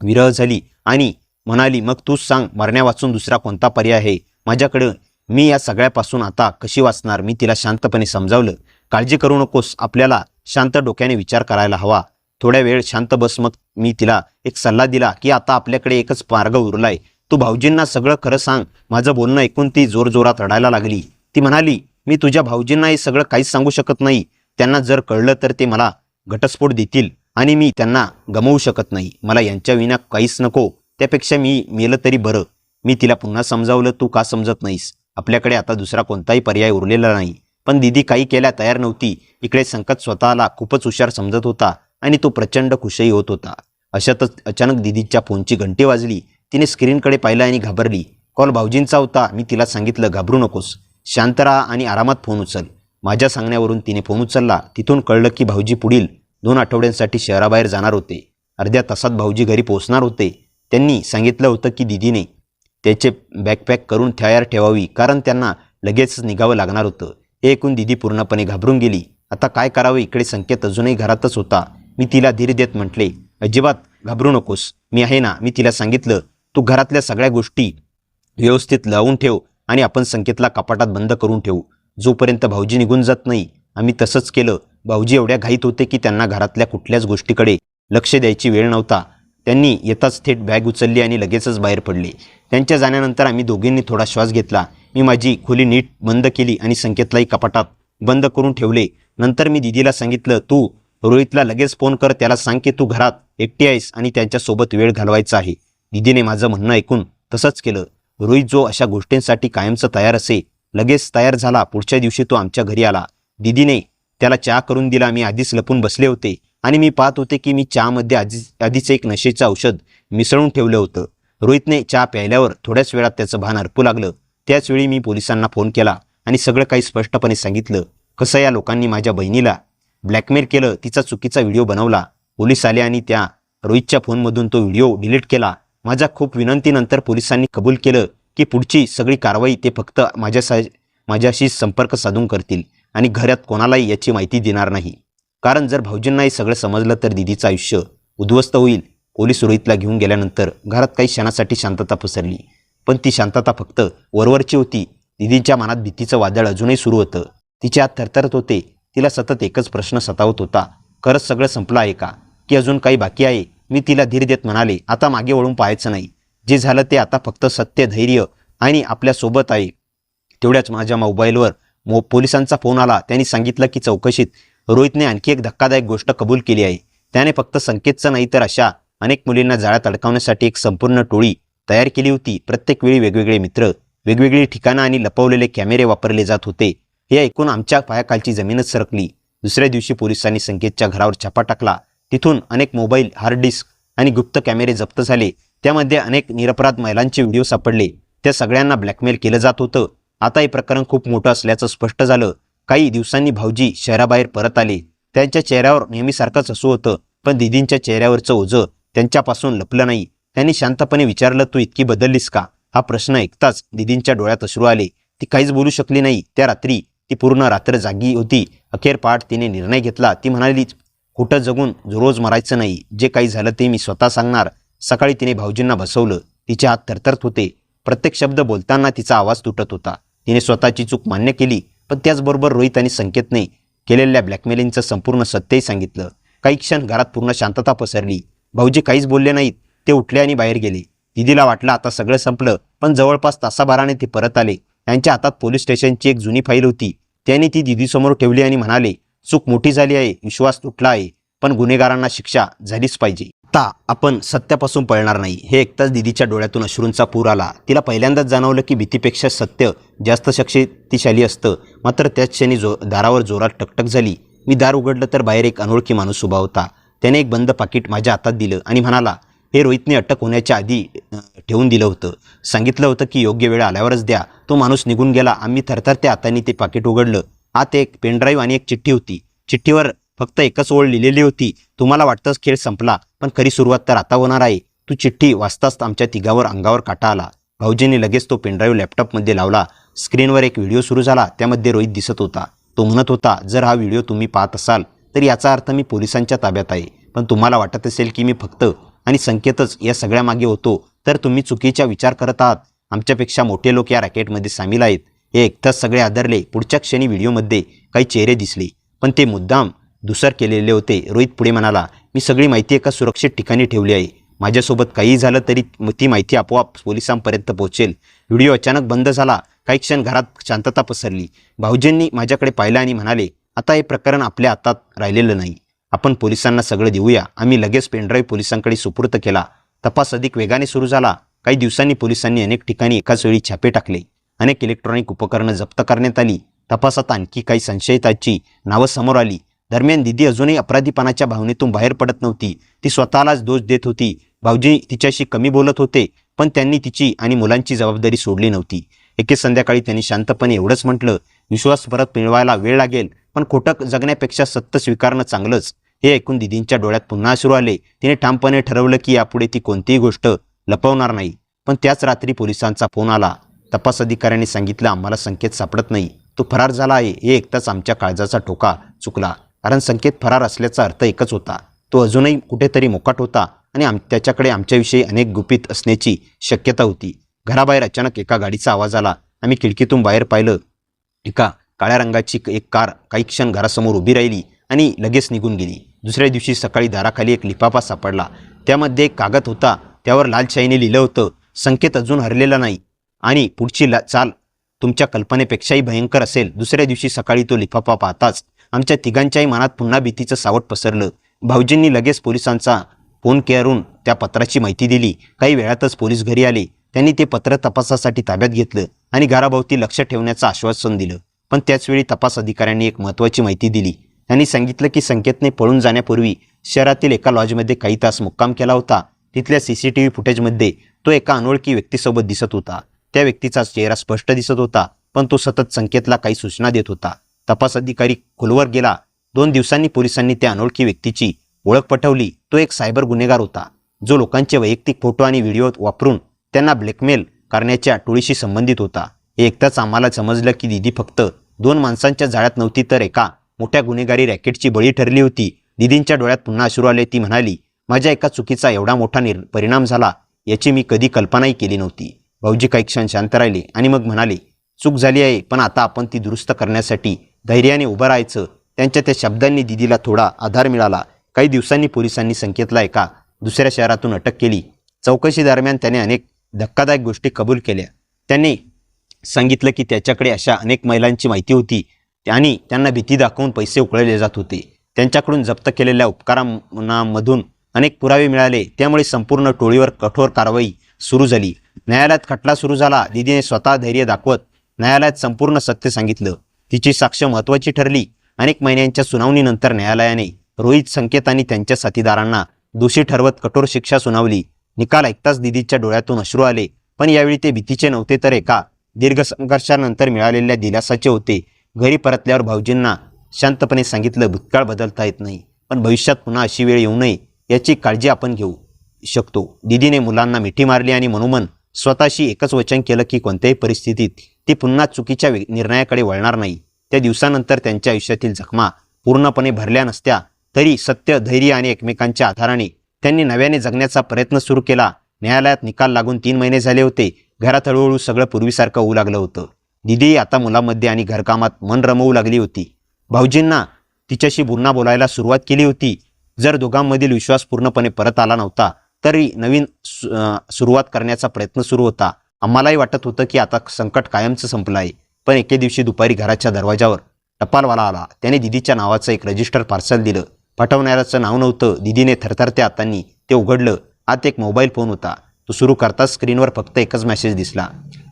विरह झाली आणि म्हणाली, मग तूच सांग, मरण्या वाचून दुसरा कोणता पर्याय आहे माझ्याकडं? मी या सगळ्यापासून आता कशी वाचणार? मी तिला शांतपणे समजावलं, काळजी करू नकोस, आपल्याला शांत डोक्याने विचार करायला हवा. थोड्या वेळ शांत बस. मग मी तिला एक सल्ला दिला की आता आपल्याकडे एकच मार्ग उरलाय. तू भाऊजींना सगळं खरं सांग. माझं बोलणं ऐकून ती जोरजोरात रडायला लागली. ती म्हणाली, मी तुझ्या भाऊजींना हे सगळं काहीच सांगू शकत नाही. त्यांना जर कळलं तर ते मला घटस्फोट देतील आणि मी त्यांना गमावू शकत नाही. मला यांच्या विना काहीच नको, त्यापेक्षा मी मेलं तरी बरं. मी तिला पुन्हा समजावलं, तू का समजत नाहीस? आपल्याकडे आता दुसरा कोणताही पर्याय उरलेला नाही. पण दीदी काही केल्या तयार नव्हती. इकडे संकट स्वतःला खूपच हुशार समजत होता आणि तो प्रचंड खुशही होत होता. अशातच अचानक दिदीच्या फोनची घंटी वाजली. तिने स्क्रीनकडे पाहिलं आणि घाबरली. कॉल भाऊजींचा होता. मी तिला सांगितलं, घाबरू नकोस, शांत राहा आणि आरामात फोन उचल. माझ्या सांगण्यावरून तिने फोन उचलला. तिथून कळलं की भाऊजी पुढील 2 आठवड्यांसाठी शहराबाहेर जाणार होते. अर्ध्या तासात भाऊजी घरी पोहोचणार होते. त्यांनी सांगितलं होतं की दीदीने त्याचे बॅकपॅक करून तयार ठेवावी, कारण त्यांना लगेचच निघावं लागणार होतं. हे ऐकून दीदी पूर्णपणे घाबरून गेली. आता काय करावं? इकडे संकेत अजूनही घरातच होता. मी तिला धीर देत म्हटले, अजिबात घाबरू नकोस, मी आहे ना. मी तिला सांगितलं, तू घरातल्या सगळ्या गोष्टी व्यवस्थित लावून ठेव आणि आपण संकेतला कपाटात बंद करून ठेवू, जोपर्यंत भाऊजी निघून जात नाही. आम्ही तसंच केलं. भाऊजी एवढ्या घाईत होते की त्यांना घरातल्या कुठल्याच गोष्टीकडे लक्ष द्यायची वेळ नव्हता. त्यांनी येताच थेट बॅग उचलली आणि लगेचच बाहेर पडले. त्यांच्या जाण्यानंतर आम्ही दोघींनी थोडा श्वास घेतला. मी माझी खोली नीट बंद केली आणि संकेतलाही कपाटात बंद करून ठेवले. नंतर मी दीदीला सांगितलं, तू रोहितला लगेच फोन कर, त्याला सांग की तू घरात एकटी आहेस आणि त्यांच्यासोबत वेळ घालवायचा आहे. दीदीने माझं म्हणणं ऐकून तसंच केलं. रोहित जो अशा गोष्टींसाठी कायमचं तयार असे, लगेच तयार झाला. पुढच्या दिवशी तो आमच्या घरी आला. दीदीने त्याला चहा करून दिला. मी आधीच लपून बसले होते आणि मी पाहत होते की मी चहामध्ये आधीच एक नशेचं औषध मिसळून ठेवलं होतं. रोहितने चहा प्यायल्यावर थोड्याच वेळात त्याचं भान हरपू लागलं. त्याचवेळी मी पोलिसांना फोन केला आणि सगळं काही स्पष्टपणे सांगितलं. कसं या लोकांनी माझ्या बहिणीला ब्लॅकमेल केलं, तिचा चुकीचा व्हिडिओ बनवला. पोलीस आले आणि त्या रोहितच्या फोनमधून तो व्हिडिओ डिलीट केला. माझ्या खूप विनंतीनंतर पोलिसांनी कबूल केलं की पुढची सगळी कारवाई ते फक्त माझ्याशी संपर्क साधून करतील आणि घरात कोणालाही याची माहिती देणार नाही. कारण जर भाऊजींनाही सगळं समजलं तर दीदीचं आयुष्य उद्ध्वस्त होईल. पोलीस रोहितला घेऊन गेल्यानंतर घरात काही क्षणासाठी शांतता पसरली, पण ती शांतता फक्त वरवरची होती. दीदीच्या मनात भीतीचं वादळ अजूनही सुरू होतं. तिचे हात थरथरत होते. तिला सतत एकच प्रश्न सतावत होता, खरंच सगळं संपलं आहे का, की अजून काही बाकी आहे? मी तिला धीर देत म्हणाले, आता मागे वळून पाहायचं नाही. जे झालं ते आता फक्त सत्य, धैर्य आणि आपल्यासोबत आहे. तेवढ्याच माझ्या मोबाईलवर पोलिसांचा फोन आला. त्यांनी सांगितलं की चौकशीत रोहितने आणखी एक धक्कादायक गोष्ट कबूल केली आहे. त्याने फक्त संकेतचं नाही तर अशा अनेक मुलींना जाळ्यात अडकवण्यासाठी एक संपूर्ण टोळी तयार केली होती. प्रत्येक वेळी वेगवेगळे मित्र, वेगवेगळी ठिकाणं आणि लपवलेले कॅमेरे वापरले जात होते. हे ऐकून आमच्या पायाखालची जमीनच सरकली. दुसऱ्या दिवशी पोलिसांनी संकेतच्या घरावर छापा टाकला. तिथून अनेक मोबाईल, हार्ड डिस्क आणि गुप्त कॅमेरे जप्त झाले. त्यामध्ये अनेक निरपराध महिलांचे व्हिडिओ सापडले. त्या सगळ्यांना ब्लॅकमेल केलं जात होतं. आता हे प्रकरण खूप मोठं असल्याचं स्पष्ट झालं. काही दिवसांनी भाऊजी शहराबाहेर परत आले. त्यांच्या चेहऱ्यावर नेहमीसारखंच हसू होतं, पण दीदींच्या चेहऱ्यावरचं ओझं त्यांच्यापासून लपलं नाही. त्यांनी शांतपणे विचारलं, तू इतकी बदललीस का? हा प्रश्न ऐकताच दीदींच्या डोळ्यात अश्रू आले. ती काहीच बोलू शकली नाही. त्या रात्री ती पूर्ण रात्र जागी होती. अखेर पहाट तिने निर्णय घेतला. ती म्हणाली, खोटं जगून रोज मरायचं नाही. जे काही झालं ते मी स्वतः सांगणार. सकाळी तिने भाऊजींना बसवलं. तिचे हात थरथरत होते. प्रत्येक शब्द बोलताना तिचा आवाज तुटत होता. तिने स्वतःची चूक मान्य केली, पण त्याचबरोबर रोहित आणि संकेतने केलेल्या ब्लॅकमेलिंगचं संपूर्ण सत्यही सांगितलं. काही क्षण घरात पूर्ण शांतता पसरली. भाऊजी काहीच बोलले नाहीत. ते उठले आणि बाहेर गेले. दीदीला वाटलं आता सगळं संपलं, पण जवळपास तासाभराने ते परत आले. त्यांच्या हातात पोलीस स्टेशनची एक जुनी फाईल होती. त्यांनी ती दीदीसमोर ठेवली आणि म्हणाले, चूक मोठी झाली आहे, विश्वास तुटला आहे, पण गुन्हेगारांना शिक्षा झालीच पाहिजे. आता आपण सत्यापासून पळणार नाही. हे ऐकताच दीदीच्या डोळ्यातून अश्रूंचा पूर आला. तिला पहिल्यांदाच जाणवलं की भीतीपेक्षा सत्य जास्त शक्तिशाली असतं. मात्र त्याच क्षणी दारावर जोरात टकटक झाली. मी दार उघडलं तर बाहेर एक अनोळखी माणूस उभा होता. त्याने एक बंद पाकिट माझ्या हातात दिलं आणि म्हणाला, हे रोहितने अटक होण्याच्या आधी ठेवून दिलं होतं. सांगितलं होतं की योग्य वेळ आल्यावरच द्या. तो माणूस निघून गेला. आम्ही थरथरत्या हातांनी ते पाकिट उघडलं. आत एक पेनड्राईव्ह आणि एक चिठ्ठी होती. चिठ्ठीवर फक्त एकच ओळ लिहिलेली होती, तुम्हाला वाटतंच खेळ संपला, पण खरी सुरुवात तर आता होणार आहे. तू चिठ्ठी वाचताच आमच्या तिघावर अंगावर काटा आला. भाऊजींनी लगेच तो पेनड्राईव्ह लॅपटॉपमध्ये लावला. स्क्रीनवर एक व्हिडिओ सुरू झाला. त्यामध्ये रोहित दिसत होता. तो म्हणत होता, जर हा व्हिडिओ तुम्ही पाहत असाल तर याचा अर्थ मी पोलिसांच्या ताब्यात आहे. पण तुम्हाला वाटत असेल की मी फक्त आणि संकेतच या सगळ्यामागे होतो, तर तुम्ही चुकीचा विचार करत आहात. आमच्यापेक्षा मोठे लोक या रॅकेटमध्ये सामील आहेत. हे ऐकताच सगळे आदरले. पुढच्या क्षणी व्हिडिओमध्ये काही चेहरे दिसले, पण ते मुद्दाम धूसर केलेले होते. रोहित पुढे म्हणाला, मी सगळी माहिती एका सुरक्षित ठिकाणी ठेवली आहे. माझ्यासोबत काहीही झालं तरी ती माहिती आपोआप पोलिसांपर्यंत पोहोचेल. व्हिडिओ अचानक बंद झाला. काही क्षण घरात शांतता पसरली. भाऊजींनी माझ्याकडे पाहिलं आणि म्हणाले, आता हे प्रकरण आपल्या हातात राहिलेलं नाही. आपण पोलिसांना सगळं देऊया. आम्ही लगेच पेनड्राईव्ह पोलिसांकडे सुपूर्द केला. तपास अधिक वेगाने सुरू झाला. काही दिवसांनी पोलिसांनी अनेक ठिकाणी एकाच वेळी छापे टाकले. अनेक इलेक्ट्रॉनिक उपकरणं जप्त करण्यात आली. तपासात आणखी काही संशयितांची नावं समोर आली. दरम्यान दिदी अजूनही अपराधीपणाच्या भावनेतून बाहेर पडत नव्हती. ती स्वतःलाच दोष देत होती. भाऊजी तिच्याशी कमी बोलत होते, पण त्यांनी तिची आणि मुलांची जबाबदारी सोडली नव्हती. एके संध्याकाळी त्यांनी शांतपणे एवढंच म्हटलं, विश्वास परत मिळवायला वेळ लागेल, पण खोटं जगण्यापेक्षा सत्य स्वीकारणं चांगलंच. हे ऐकून दिदींच्या डोळ्यात पुन्हा अश्रू आले. तिने ठामपणे ठरवलं की यापुढे ती कोणतीही गोष्ट लपवणार नाही. पण त्याच रात्री पोलिसांचा फोन आला. तपास अधिकाऱ्यांनी सांगितलं, आम्हाला संकेत सापडत नाही, तो फरार झाला आहे. हे ऐकताच आमच्या काळजाचा ठोका चुकला. कारण संकेत फरार असल्याचा अर्थ एकच होता, तो अजूनही कुठेतरी मोकाट होता आणि त्याच्याकडे आमच्याविषयी अनेक गुपित असण्याची शक्यता होती. घराबाहेर अचानक एका गाडीचा आवाज आला. आम्ही खिडकीतून बाहेर पाहिलं. एका काळ्या रंगाची एक कार काही क्षण घरासमोर उभी राहिली आणि लगेच निघून गेली. दुसऱ्या दिवशी सकाळी दाराखाली एक लिफाफा सापडला. त्यामध्ये एक कागद होता. त्यावर लाल शाईने लिहिलं होतं, संकेत अजून हरलेला नाही आणि पुढची चाल तुमच्या कल्पनेपेक्षाही भयंकर असेल. दुसऱ्या दिवशी सकाळी तो लिफाफा पाहताच आमच्या तिघांच्याही मनात पुन्हा भीतीचं सावट पसरलं. भाऊजींनी लगेच पोलिसांचा फोन करून त्या पत्राची माहिती दिली. काही वेळातच पोलीस घरी आले. त्यांनी ते पत्र तपासासाठी ताब्यात घेतलं आणि घराभोवती लक्ष ठेवण्याचं आश्वासन दिलं. पण त्याचवेळी तपास अधिकाऱ्यांनी एक महत्त्वाची माहिती दिली. त्यांनी सांगितलं की संकेतने पळून जाण्यापूर्वी शहरातील एका लॉजमध्ये काही तास मुक्काम केला होता. तिथल्या CCTV फुटेजमध्ये तो एका अनोळखी व्यक्तीसोबत दिसत होता. त्या व्यक्तीचा चेहरा स्पष्ट दिसत होता, पण तो सतत संकेतला काही सूचना देत होता. तपास अधिकारी खोलवर गेला. 2 दिवसांनी पोलिसांनी त्या अनोळखी व्यक्तीची ओळख पटवली. तो एक सायबर गुन्हेगार होता, जो लोकांचे वैयक्तिक फोटो आणि व्हिडिओ वापरून त्यांना ब्लॅकमेल करण्याच्या टोळीशी संबंधित होता. हे एकदाच आम्हाला समजलं की दिदी फक्त 2 माणसांच्या जाळ्यात नव्हती, तर एका मोठ्या गुन्हेगारी रॅकेटची बळी ठरली होती. दिदींच्या डोळ्यात पुन्हा अश्रू आले. ती म्हणाली, माझ्या एका चुकीचा एवढा मोठा परिणाम झाला याची मी कधी कल्पनाही केली नव्हती. भाऊजी काही क्षण शांत राहिले आणि मग म्हणाले, चूक झाली आहे, पण आता आपण ती दुरुस्त करण्यासाठी धैर्याने उभं राहायचं. त्यांच्या त्या शब्दांनी दिदीला थोडा आधार मिळाला. काही दिवसांनी पोलिसांनी संकेतला एका दुसऱ्या शहरातून अटक केली. चौकशी दरम्यान त्याने अनेक धक्कादायक गोष्टी कबूल केल्या. त्यांनी सांगितलं की त्याच्याकडे अशा अनेक महिलांची माहिती होती आणि त्यांना भीती दाखवून पैसे उकळले जात होते. त्यांच्याकडून जप्त केलेल्या उपकरणांमधून अनेक पुरावे मिळाले. त्यामुळे संपूर्ण टोळीवर कठोर कारवाई सुरू झाली. न्यायालयात खटला सुरू झाला. दिदीने स्वतः धैर्य दाखवत न्यायालयात संपूर्ण सत्य सांगितलं. तिची साक्ष महत्त्वाची ठरली. अनेक महिन्यांच्या सुनावणीनंतर न्यायालयाने रोहित, संकेत आणि त्यांच्या साथीदारांना दोषी ठरवत कठोर शिक्षा सुनावली. निकाल ऐकताच दिदीच्या डोळ्यातून अश्रू आले. पण यावेळी ते भीतीचे नव्हते, तर एका दीर्घ संघर्षानंतर मिळालेल्या दिलासाचे होते. घरी परतल्यावर भाऊजींना शांतपणे सांगितलं, भूतकाळ बदलता येत नाही, पण भविष्यात पुन्हा अशी वेळ येऊ नये याची काळजी आपण घेऊ शकतो. दिदीने मुलांना मिठी मारली आणि मनोमन स्वतःशी एकच वचन केलं की कोणत्याही परिस्थितीत ती पुन्हा चुकीच्या निर्णयाकडे वळणार नाही. त्या दिवसानंतर त्यांच्या आयुष्यातील जखमा पूर्णपणे भरल्या नसत्या, तरी सत्य, धैर्य आणि एकमेकांच्या आधाराने त्यांनी नव्याने जगण्याचा प्रयत्न सुरू केला. न्यायालयात निकाल लागून 3 महिने झाले होते. घरात हळूहळू सगळं पूर्वीसारखं होऊ लागलं होतं. दिदी आता मुलांमध्ये आणि घरकामात मन रमवू लागली होती. भाऊजींना तिच्याशी पुन्हा बोलायला सुरुवात केली होती. जर दोघांमधील विश्वास पूर्णपणे परत आला नव्हता, तरी नवीन सुरुवात करण्याचा प्रयत्न सुरू होता. आम्हालाही वाटत होतं की आता संकट कायमचं संपलं आहे. पण एके दिवशी दुपारी घराच्या दरवाजावर टपालवाला आला. त्याने दिदीच्या नावाचं एक रजिस्टर पार्सल दिलं. पाठवणाऱ्याचं नाव नव्हतं. दिदीने थरथरत्या हातांनी ते उघडलं. आत एक मोबाईल फोन होता. तो सुरू करताच स्क्रीनवर फक्त एकच मेसेज दिसला,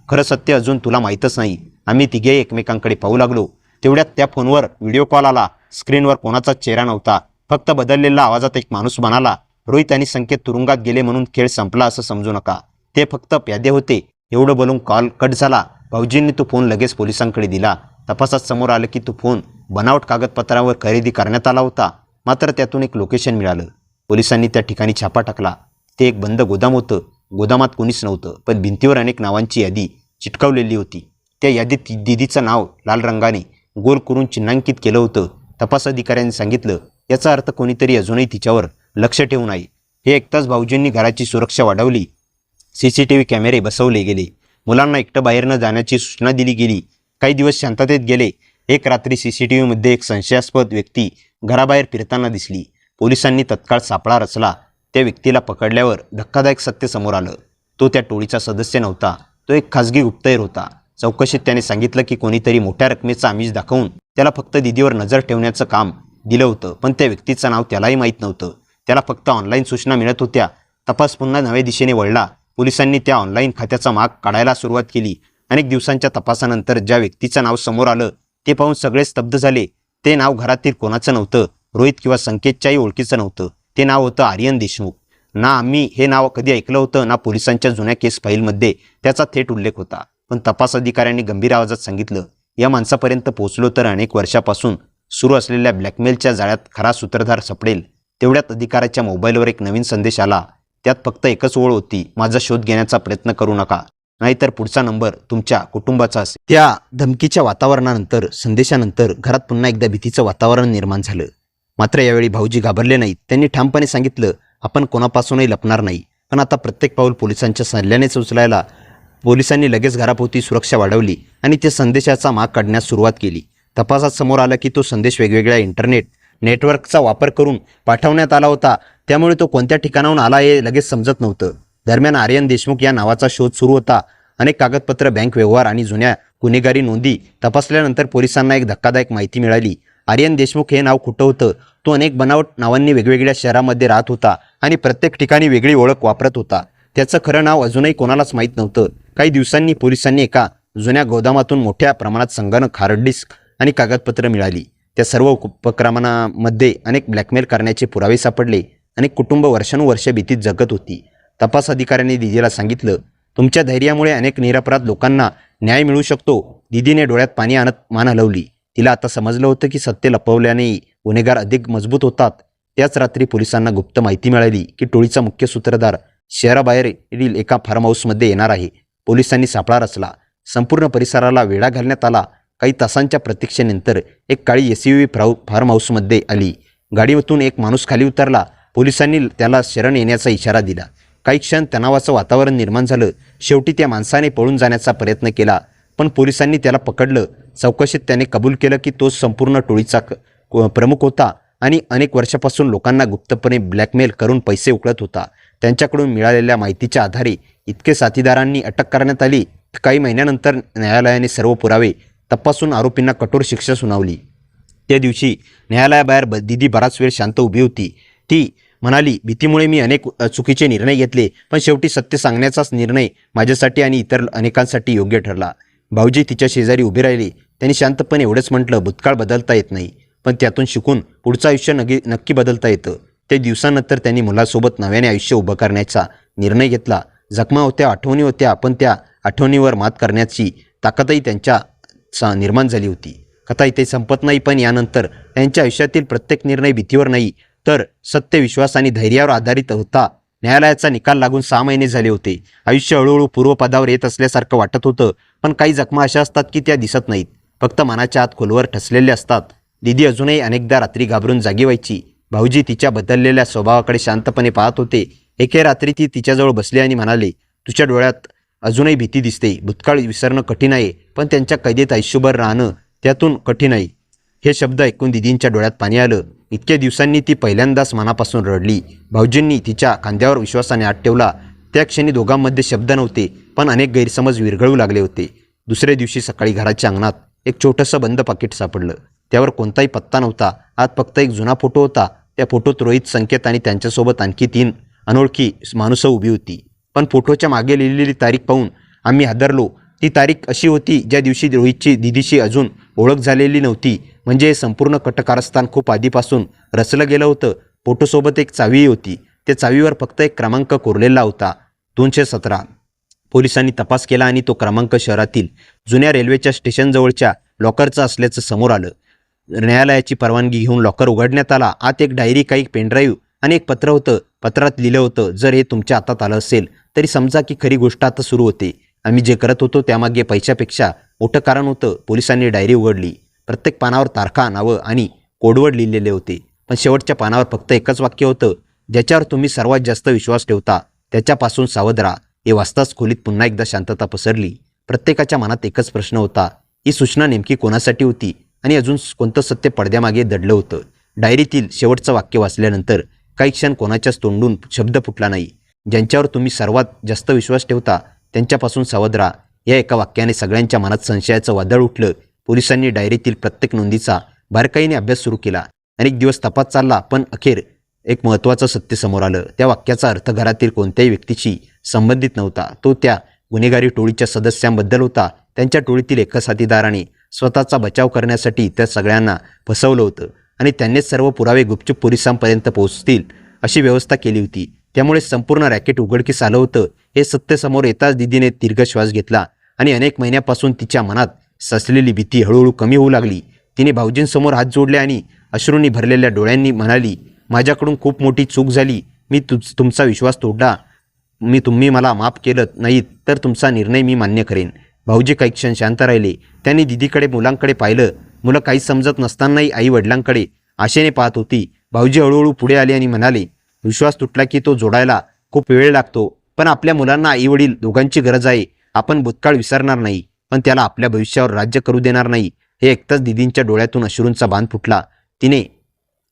खरं सत्य अजून तुला माहीतच नाही. आम्ही तिघे एकमेकांकडे पाहू लागलो. तेवढ्यात त्या फोनवर व्हिडिओ कॉल आला. स्क्रीनवर कोणाचाच चेहरा नव्हता, फक्त बदललेला आवाजात एक माणूस म्हणाला, रोहित आणि संकेत तुरुंगात गेले म्हणून खेळ संपला असं समजू नका, ते फक्त प्यादे होते. एवढं बोलून कॉल कट झाला. भाऊजींनी तो फोन लगेच पोलिसांकडे दिला. तपासात समोर आलं की तो फोन बनावट कागदपत्रावर खरेदी करण्यात आला होता. मात्र त्यातून एक लोकेशन मिळालं. पोलिसांनी त्या ठिकाणी छापा टाकला. ते एक बंद गोदाम होतं. गोदामात कोणीच नव्हतं, पण भिंतीवर अनेक नावांची यादी चिटकवलेली होती. त्या यादीत दिदीचं नाव लाल रंगाने गोल करून चिन्हांकित केलं होतं. तपास अधिकाऱ्यांनी सांगितलं, याचा अर्थ कोणीतरी अजूनही तिच्यावर लक्ष ठेवून आहे. हे ऐकताच भाऊजींनी घराची सुरक्षा वाढवली. CCTV कॅमेरे बसवले गेले. मुलांना एकटं बाहेर न जाण्याची सूचना दिली गेली. काही दिवस शांततेत गेले. एक रात्री CCTV मध्ये एक संशयास्पद व्यक्ती घराबाहेर फिरताना दिसली. पोलिसांनी तत्काळ सापळा रचला. त्या व्यक्तीला पकडल्यावर धक्कादायक सत्य समोर आलं. तो त्या टोळीचा सदस्य नव्हता, तो एक खासगी गुप्तहेर होता. चौकशीत त्याने सांगितलं की कोणीतरी मोठ्या रकमेचा आमिष दाखवून त्याला फक्त दिदीवर नजर ठेवण्याचं काम दिलं होतं. पण त्या व्यक्तीचं नाव त्यालाही माहीत नव्हतं. त्याला फक्त ऑनलाईन सूचना मिळत होत्या. तपास पुन्हा नव्या दिशेने वळला. पोलिसांनी त्या ऑनलाईन खात्याचा माग काढायला सुरुवात केली. अनेक दिवसांच्या तपासानंतर ज्या व्यक्तीचं नाव समोर आलं ते पाहून सगळे स्तब्ध झाले. ते नाव घरातील कोणाचं नव्हतं. रोहित किंवा संकेतच्याही ओळखीचं नव्हतं. ते नाव होतं आर्यन देशमुख. ना आम्ही हे नाव कधी ऐकलं होतं, ना पोलिसांच्या जुन्या केस फाईलमध्ये त्याचा थेट उल्लेख होता. पण तपास अधिकाऱ्यांनी गंभीर आवाजात सांगितलं, या माणसापर्यंत पोहोचलो तर अनेक वर्षापासून सुरू असलेल्या ब्लॅकमेलच्या जाळ्यात खरा सूत्रधार सापडेल. तेवढ्यात अधिकाऱ्याच्या मोबाईलवर एक नवीन संदेश आला. त्यात फक्त एकच ओळ होती, माझा शोध घेण्याचा प्रयत्न करू नका, नाहीतर पुढचा नंबर तुमच्या कुटुंबाचा असेल. त्या धमकीच्या वातावरणानंतर, संदेशानंतर घरात पुन्हा एकदा भीतीचं वातावरण निर्माण झालं. मात्र यावेळी भाऊजी घाबरले नाहीत. त्यांनी ठामपणे सांगितलं, आपण कोणापासूनही लपणार नाही, पण आता प्रत्येक पाऊल पोलिसांच्या सल्ल्यानेच उचलायला. पोलिसांनी लगेच घराभोवती सुरक्षा वाढवली आणि त्या संदेशाचा माग काढण्यास सुरुवात केली. तपासात समोर आलं की तो संदेश वेगवेगळ्या इंटरनेट नेटवर्कचा वापर करून पाठवण्यात आला होता. त्यामुळे तो कोणत्या ठिकाणाहून आला हे लगेच समजत नव्हतं. दरम्यान आर्यन देशमुख या नावाचा शोध सुरू होता. अनेक कागदपत्र, बँक व्यवहार आणि जुन्या गुन्हेगारी नोंदी तपासल्यानंतर पोलिसांना एक धक्कादायक माहिती मिळाली. आर्यन देशमुख हे नाव खोटं होतं. तो अनेक बनावट नावांनी वेगवेगळ्या शहरामध्ये राहत होता आणि प्रत्येक ठिकाणी वेगळी ओळख वापरत होता. त्याचं खरं नाव अजूनही कोणालाच माहीत नव्हतं. काही दिवसांनी पोलिसांनी एका जुन्या गोदामातून मोठ्या प्रमाणात संगणक, हार्ड डिस्क आणि कागदपत्र मिळाली. त्या सर्व उपक्रमांमध्ये अनेक ब्लॅकमेल करण्याचे पुरावे सापडले. अनेक कुटुंब वर्षानुवर्षे भीतीत जगत होती. तपास अधिकाऱ्यांनी दिदीला सांगितलं, तुमच्या धैर्यामुळे अनेक निरपराध लोकांना न्याय मिळू शकतो. दिदीने डोळ्यात पाणी आणत मान हलवली. तिला आता समजलं होतं की सत्य लपवल्याने गुन्हेगार अधिक मजबूत होतात. त्याच रात्री पोलिसांना गुप्त माहिती मिळाली की टोळीचा मुख्य सूत्रधार शहराबाहेरील एका फार्म हाऊसमध्ये येणार आहे. पोलिसांनी सापळा रचला. संपूर्ण परिसराला वेढा घालण्यात आला. काही तासांच्या प्रतीक्षेनंतर एक काळी SUV फार्म हाऊसमध्ये आली. गाडीतून एक माणूस खाली उतरला. पोलिसांनी त्याला शरण येण्याचा इशारा दिला. काही क्षण तणावाचं वातावरण निर्माण झालं. शेवटी त्या माणसाने पळून जाण्याचा प्रयत्न केला, पण पोलिसांनी त्याला पकडलं. चौकशीत त्याने कबूल केलं की तो संपूर्ण टोळीचा प्रमुख होता आणि अनेक वर्षापासून लोकांना गुप्तपणे ब्लॅकमेल करून पैसे उकळत होता. त्यांच्याकडून मिळालेल्या माहितीच्या आधारे इतके साथीदारांनी अटक करण्यात आली. काही महिन्यानंतर न्यायालयाने सर्व पुरावे तपासून आरोपींना कठोर शिक्षा सुनावली. त्या दिवशी न्यायालयाबाहेर दिदी बराच वेळ शांत उभी होती. ती म्हणाली, भीतीमुळे मी अनेक चुकीचे निर्णय घेतले, पण शेवटी सत्य सांगण्याचाच निर्णय माझ्यासाठी आणि इतर अनेकांसाठी योग्य ठरला. भाऊजी तिच्या शेजारी उभे राहिले. त्यांनी शांतपणे एवढंच म्हटलं, भूतकाळ बदलता येत नाही, पण त्यातून शिकून पुढचं आयुष्य नक्की बदलता येतं. त्या दिवसानंतर त्यांनी मुलासोबत नव्याने आयुष्य उभं करण्याचा निर्णय घेतला. जखमा होत्या, आठवणी होत्या, पण त्या आठवणीवर मात करण्याची ताकदही त्यांच्या निर्माण झाली होती. कथा इथे संपत नाही, पण यानंतर त्यांच्या आयुष्यातील प्रत्येक निर्णय भीतीवर नाही तर सत्य, विश्वास आणि धैर्यावर आधारित होता. न्यायालयाचा निकाल लागून 6 महिने झाले होते. आयुष्य हळूहळू पूर्वपदावर येत असल्यासारखं वाटत होतं, पण काही जखमा अशा असतात की त्या दिसत नाहीत, फक्त मनाच्या आत खोलवर ठसलेल्या असतात. दिदी अजूनही अनेकदा रात्री घाबरून जागी व्हायची. भाऊजी तिच्या बदललेल्या स्वभावाकडे शांतपणे पाहत होते. एके रात्री ती तिच्याजवळ बसली आणि म्हणाले, तुझ्या डोळ्यात अजूनही भीती दिसते. भूतकाळ विसरणं कठीण आहे, पण त्यांच्या कैदेत आयुष्यभर राहणं त्यातून कठीण आहे. हे शब्द ऐकून दिदींच्या डोळ्यात पाणी आलं. इतक्या दिवसांनी ती पहिल्यांदाच मनापासून रडली. भाऊजींनी तिच्या खांद्यावर विश्वासाने हात ठेवला. त्या क्षणी दोघांमध्ये शब्द नव्हते, पण अनेक गैरसमज विरघळू लागले होते. दुसऱ्या दिवशी सकाळी घराच्या अंगणात एक छोटंसं बंद पाकिट सापडलं. त्यावर कोणताही पत्ता नव्हता. आत फक्त एक जुना फोटो होता. त्या फोटोत रोहित, संकेत आणि त्यांच्यासोबत आणखी 3 अनोळखी माणसं उभी होती. पण फोटोच्या मागे लिहिलेली तारीख पाहून आम्ही हादरलो. ती तारीख अशी होती ज्या दिवशी रोहितची दिदीशी अजून ओळख झालेली नव्हती. म्हणजे हे संपूर्ण कटकारस्थान खूप आधीपासून रचलं गेलं होतं. फोटोसोबत एक चावीही होती. त्या चावीवर फक्त एक क्रमांक कोरलेला होता, 217. पोलिसांनी तपास केला आणि तो क्रमांक शहरातील जुन्या रेल्वेच्या स्टेशनजवळच्या लॉकरचा असल्याचं समोर आलं. न्यायालयाची परवानगी घेऊन लॉकर उघडण्यात आला. आत एक डायरी, काही पेनड्राईव्ह आणि एक पत्र होतं. पत्रात लिहिलं होतं, जर हे तुमच्या हातात आलं असेल तरी समजा की खरी गोष्ट आता सुरू होते. आम्ही जे करत होतो त्यामागे पैशापेक्षा मोठं कारण होतं. पोलिसांनी डायरी उघडली. प्रत्येक पानावर तारखा, नावं आणि कोडवर्ड लिहिलेले होते. पण शेवटच्या पानावर फक्त एकच वाक्य होतं, ज्याच्यावर तुम्ही सर्वात जास्त विश्वास ठेवता त्याच्यापासून सावध राहा. हे वाचताच खोलीत पुन्हा एकदा शांतता पसरली. प्रत्येकाच्या मनात एकच प्रश्न होता, ही सूचना नेमकी कोणासाठी होती आणि अजून कोणतं सत्य पडद्यामागे दडलं होतं. डायरीतील शेवटचं वाक्य वाचल्यानंतर काही क्षण कोणाच्याच तोंडून शब्द फुटला नाही. ज्यांच्यावर तुम्ही सर्वात जास्त विश्वास ठेवता त्यांच्यापासून सावध राहा. या एका वाक्याने सगळ्यांच्या मनात संशयाचं वादळ उठलं. पोलिसांनी डायरीतील प्रत्येक नोंदीचा बारकाईने अभ्यास सुरू केला. अनेक दिवस तपास चालला, पण अखेर एक महत्त्वाचं सत्य समोर आलं. त्या वाक्याचा अर्थ घरातील कोणत्याही व्यक्तीशी संबंधित नव्हता. तो त्या गुन्हेगारी टोळीच्या सदस्यांबद्दल होता. त्यांच्या टोळीतील एका साथीदाराने स्वतःचा बचाव करण्यासाठी त्या सगळ्यांना फसवलं होतं आणि त्यांनीच सर्व पुरावे गुपचूप पोलिसांपर्यंत पोहोचतील अशी व्यवस्था केली होती. त्यामुळे संपूर्ण रॅकेट उघडकीस आलं होतं. हे सत्य समोर येताच दीदीने दीर्घ श्वास घेतला आणि अनेक महिन्यापासून तिच्या मनात ससलेली भीती हळूहळू कमी होऊ लागली. तिने भाऊजींसमोर हात जोडले आणि अश्रूंनी भरलेल्या डोळ्यांनी म्हणाली, माझ्याकडून खूप मोठी चूक झाली. मी तुमचा विश्वास तोडला. तुम्ही मला माफ केलं नाही तर तुमचा निर्णय मी मान्य करेन. भाऊजी काही क्षण शांत राहिले. त्यांनी दीदीकडे मुलांकडे पाहिलं. मुलं काही समजत नसतानाही आई वडिलांकडे आशेने पाहत होती. भाऊजी हळूहळू पुढे आले आणि म्हणाले, विश्वास तुटला की तो जोडायला खूप वेळ लागतो, पण आपल्या मुलांना आई वडील दोघांची गरज आहे. आपण भूतकाळ विसरणार नाही, पण त्याला आपल्या भविष्यावर राज्य करू देणार नाही. हे ऐकताच दीदींच्या डोळ्यातून अश्रूंचा बांध फुटला. तिने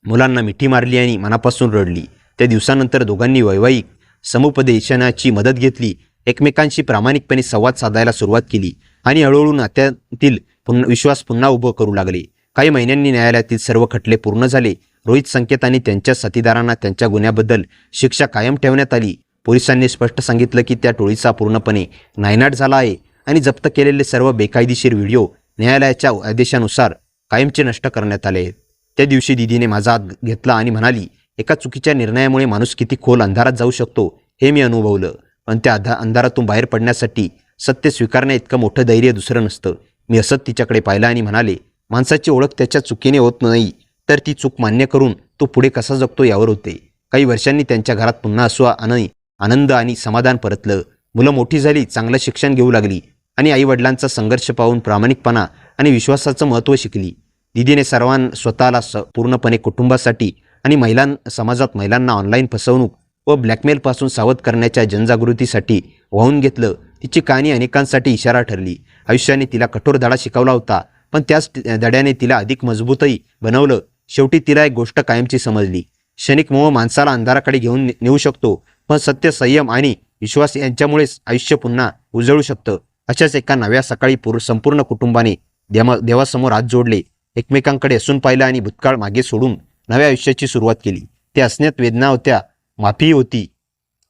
मुलांना मिठी मारली आणि मनापासून रडली. त्या दिवसानंतर दोघांनी वैवाहिक समुपदेशनाची मदत घेतली, एकमेकांशी प्रामाणिकपणे संवाद साधायला सुरुवात केली आणि हळूहळू नात्यातील विश्वास पुन्हा उभं करू लागले. काही महिन्यांनी न्यायालयातील सर्व खटले पूर्ण झाले. रोहित संकेत आणि त्यांच्या साथीदारांना त्यांच्या गुन्ह्याबद्दल शिक्षा कायम ठेवण्यात आली. पोलिसांनी स्पष्ट सांगितलं की त्या टोळीचा पूर्णपणे नायनाट झाला आहे आणि जप्त केलेले सर्व बेकायदेशीर व्हिडिओ न्यायालयाच्या आदेशानुसार कायमचे नष्ट करण्यात आले आहेत. त्या दिवशी दीदीने माझा हात घेतला आणि म्हणाली, एका चुकीच्या निर्णयामुळे माणूस किती खोल अंधारात जाऊ शकतो हे मी अनुभवलं, पण त्या अंधारातून बाहेर पडण्यासाठी सत्य स्वीकारण्या इतकं मोठं धैर्य दुसरं नसतं. मी असत तिच्याकडे पाहिलं आणि म्हणाले, माणसाची ओळख त्याच्या चुकीने होत नाही, तर ती चूक मान्य करून तो पुढे कसा जगतो यावर होते. काही वर्षांनी त्यांच्या घरात पुन्हा आनंद आणि समाधान परतलं. मुलं मोठी झाली, चांगलं शिक्षण घेऊ लागली आणि आईवडिलांचा संघर्ष पाहून प्रामाणिकपणा आणि विश्वासाचं महत्त्व शिकली. दीदीने स्वतःला पूर्णपणे कुटुंबासाठी आणि समाजात महिलांना ऑनलाईन फसवणूक व ब्लॅकमेलपासून सावध करण्याच्या जनजागृतीसाठी वाहून घेतलं. तिची कहाणी अनेकांसाठी इशारा ठरली. आयुष्याने तिला कठोर धडा शिकवला होता, पण त्याच धड्याने तिला अधिक मजबूतही बनवलं. शेवटी तिला एक गोष्ट कायमची समजली, क्षणिक मोह माणसाला अंधाराकडे घेऊन नेऊ शकतो, पण सत्य, संयम आणि विश्वास यांच्यामुळेच आयुष्य पुन्हा उजळू शकतं. अशाच एका नव्या सकाळी संपूर्ण कुटुंबाने देवासमोर हात जोडले, एकमेकांकडे हसून पाहिलं आणि भूतकाळ मागे सोडून नव्या आयुष्याची सुरुवात केली. ते हसण्यात वेदना होत्या, माफी होती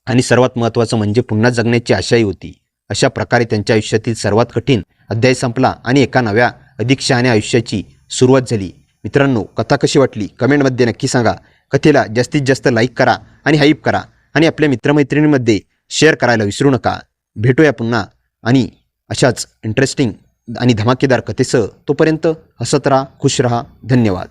आणि सर्वात महत्त्वाचं म्हणजे पुन्हा जगण्याची आशाही होती. अशा प्रकारे त्यांच्या आयुष्यातील सर्वात कठीण अध्याय संपला आणि एका नव्या अधिक शहाण्या आयुष्याची सुरुवात झाली. मित्रांनो, कथा कशी वाटली कमेंटमध्ये नक्की सांगा. कथेला जास्तीत जास्त लाईक करा आणि हाईप करा आणि आपल्या मित्रमैत्रिणींमध्ये शेअर करायला विसरू नका. भेटूया पुन्हा आणि अशाच इंटरेस्टिंग आणि धमाकेदार कथेसह. तोपर्यंत हसत राहा, खुश राहा. धन्यवाद.